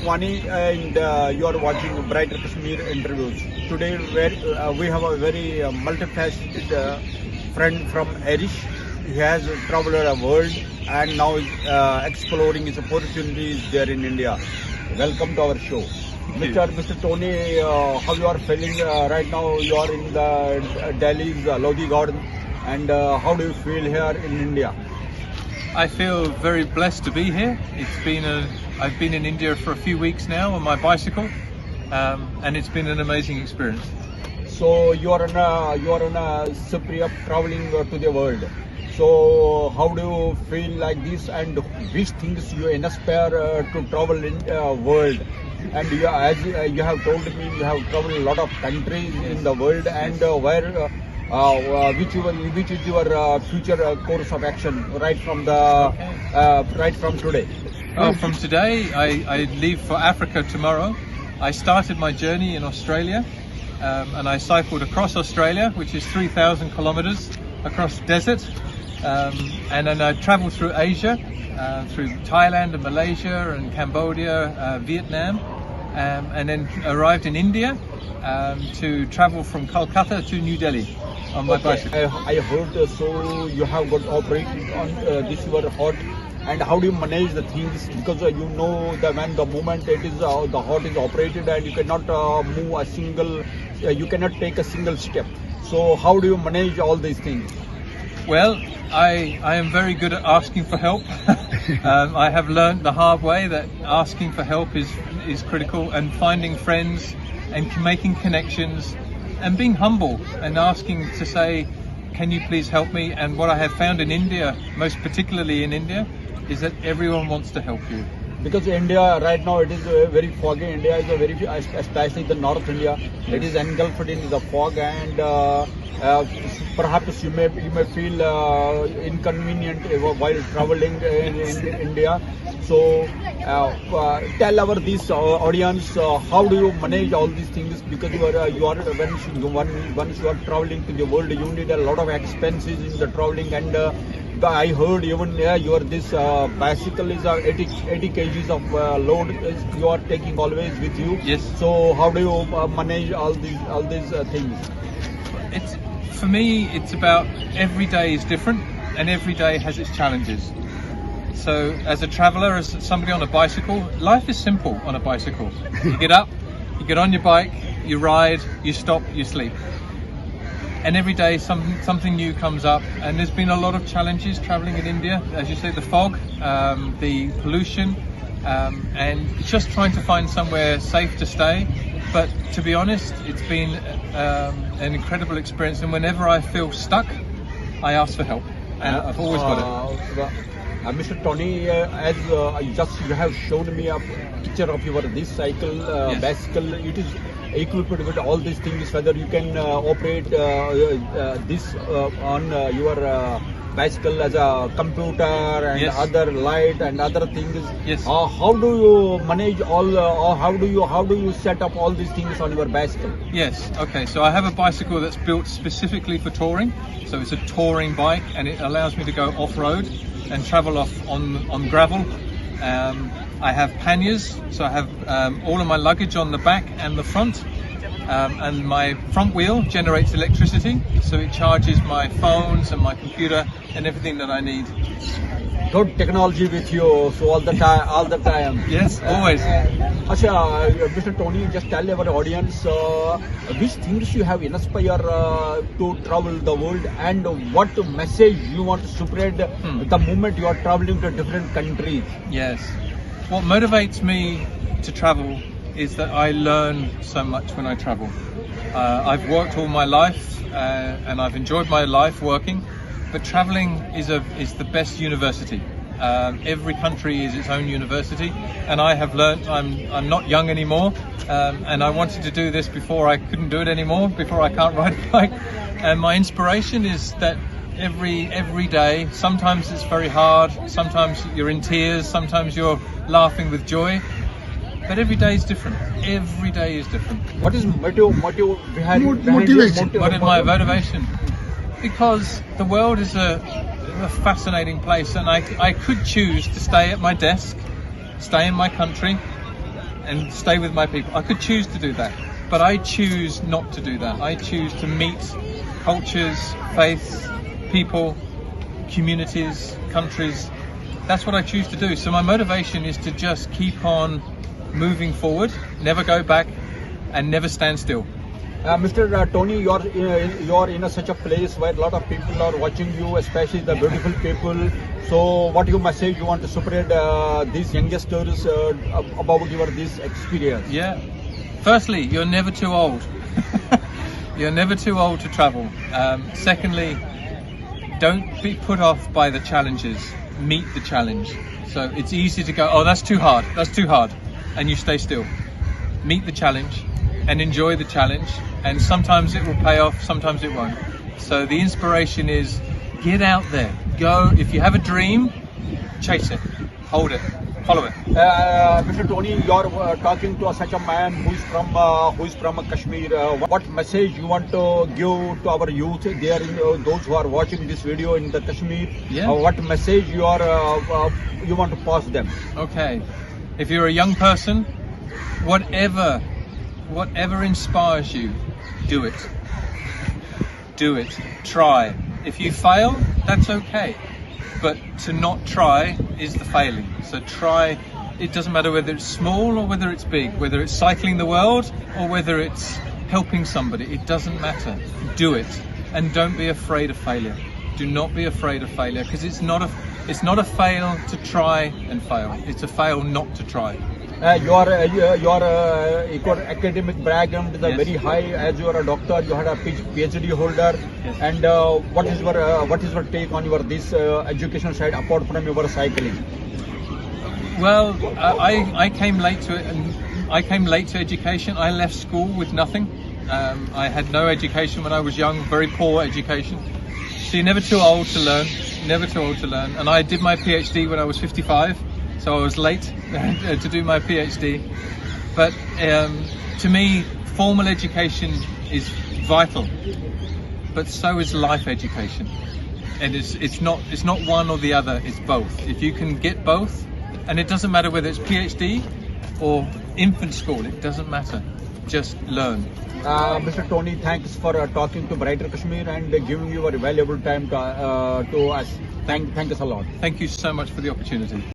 Lokmani, and you are watching Brighter Kashmir interviews. Today, we have a very multifaceted friend from Irish. He has traveled the world and now is exploring his opportunities there in India. Welcome to our show. Mr. Tony, how you are feeling right now? You are in the Delhi's Lodi Garden, and how do you feel here in India? I feel very blessed to be here. I've been in India for a few weeks now on my bicycle, and it's been an amazing experience. So you are on a spree of traveling to the world. So how do you feel like this, and which things you inspire to travel in world? And as you have told me, you have traveled a lot of countries in the world, and which is your future course of action right from today? From today, I leave for Africa tomorrow. I started my journey in Australia, and I cycled across Australia, which is 3,000 kilometers across desert, and then I traveled through Asia, through Thailand and Malaysia and Cambodia, Vietnam, and then arrived in India to travel from Kolkata to New Delhi on my bicycle. I heard so you have got operated on this your heart, and how do you manage the things, because you know that when the moment it is the heart is operated and you cannot move a single, you cannot take a single step. So how do you manage all these things? Well, I am very good at asking for help. I have learned the hard way that asking for help is critical, and finding friends and making connections and being humble and asking to say, can you please help me? And what I have found in India, most particularly in India, is that everyone wants to help you. Because India right now, it is very foggy. India is a very, especially the North India, it is engulfed in the fog, and perhaps you may feel inconvenient while traveling in India. So tell our this audience, how do you manage all these things? Because once you are traveling to the world, you need a lot of expenses in the traveling, and I heard even your this bicycle is 80 kgs of load you are taking always with you. Yes. So how do you manage all these things? For me, it's about every day is different, and every day has its challenges. So as a traveller, as somebody on a bicycle, life is simple on a bicycle. You get up, you get on your bike, you ride, you stop, you sleep. And every day something new comes up, and there's been a lot of challenges travelling in India. As you say, the fog, the pollution, and just trying to find somewhere safe to stay. But to be honest, it's been an incredible experience, and whenever I feel stuck, I ask for help, and I've always got it. Mr. Tony, as you have shown me a picture of your this cycle, Yes. bicycle, it is equipped with all these things, whether you can operate this on your bicycle as a computer and Yes. other light and other things. Yes. How do you manage all, or how do you set up all these things on your bicycle? Yes, okay, so I have a bicycle that's built specifically for touring. So it's a touring bike, and it allows me to go off-road and travel off on gravel. I have panniers, so I have all of my luggage on the back and the front, and my front wheel generates electricity, so it charges my phones and my computer and everything that I need. Good technology with you, so all the time. Yes, always. Mr. Tony, just tell our audience which things you have inspired to travel the world, and what message you want to spread the moment you are traveling to different countries. Yes. What motivates me to travel is that I learn so much when I travel. I've worked all my life, and I've enjoyed my life working, but traveling is the best university. Every country is its own university, and I have learnt. I'm not young anymore, and I wanted to do this before I couldn't do it anymore, before I can't ride a bike. And my inspiration is that every day, sometimes it's very hard, sometimes you're in tears, sometimes you're laughing with joy, but every day is different. Every day is different. What is motivation? What is my motivation? Because the world is a fascinating place, and I could choose to stay at my desk, stay in my country, and stay with my people. I could choose to do that, but I choose not to do that. I choose to meet cultures, faiths, people, communities, countries. That's what I choose to do. So my motivation is to just keep on moving forward, never go back, and never stand still. Mr. Tony, you're in such a place where a lot of people are watching you, especially the beautiful people. So, what your message you want to spread these youngsters about your this experience? Yeah. Firstly, you're never too old. You're never too old to travel. Secondly, don't be put off by the challenges. Meet the challenge. So it's easy to go, oh, that's too hard. That's too hard, and you stay still. Meet the challenge and enjoy the challenge, and sometimes it will pay off, sometimes it won't. So the inspiration is get out there, go. If you have a dream, chase it, hold it, follow it. Mr. Tony, you're talking to such a man who is from Kashmir. What message you want to give to our youth there, those who are watching this video in the Kashmir? Yeah. What message you want to pass them? Okay, if you're a young person, whatever inspires you, do it. Do it. Try. If you fail, that's okay. But to not try is the failing. So try. It doesn't matter whether it's small or whether it's big, whether it's cycling the world or whether it's helping somebody. It doesn't matter. Do it. And don't be afraid of failure. Do not be afraid of failure, because it's not a fail to try and fail. It's a fail not to try. Your academic background is very high. As you are a doctor, you had a Ph.D. holder. Yes. And what is your take on your this education side apart from your cycling? Well, I came late to it, and I came late to education. I left school with nothing. I had no education when I was young, very poor education. So you're never too old to learn. Never too old to learn. And I did my Ph.D. when I was 55. So I was late to do my PhD, but to me, formal education is vital, but so is life education, and it's not one or the other. It's both. If you can get both, and it doesn't matter whether it's PhD or infant school, it doesn't matter. Just learn. Mr. Tony, thanks for talking to Brighter Kashmir and giving your valuable time to us. Thank us a lot. Thank you so much for the opportunity.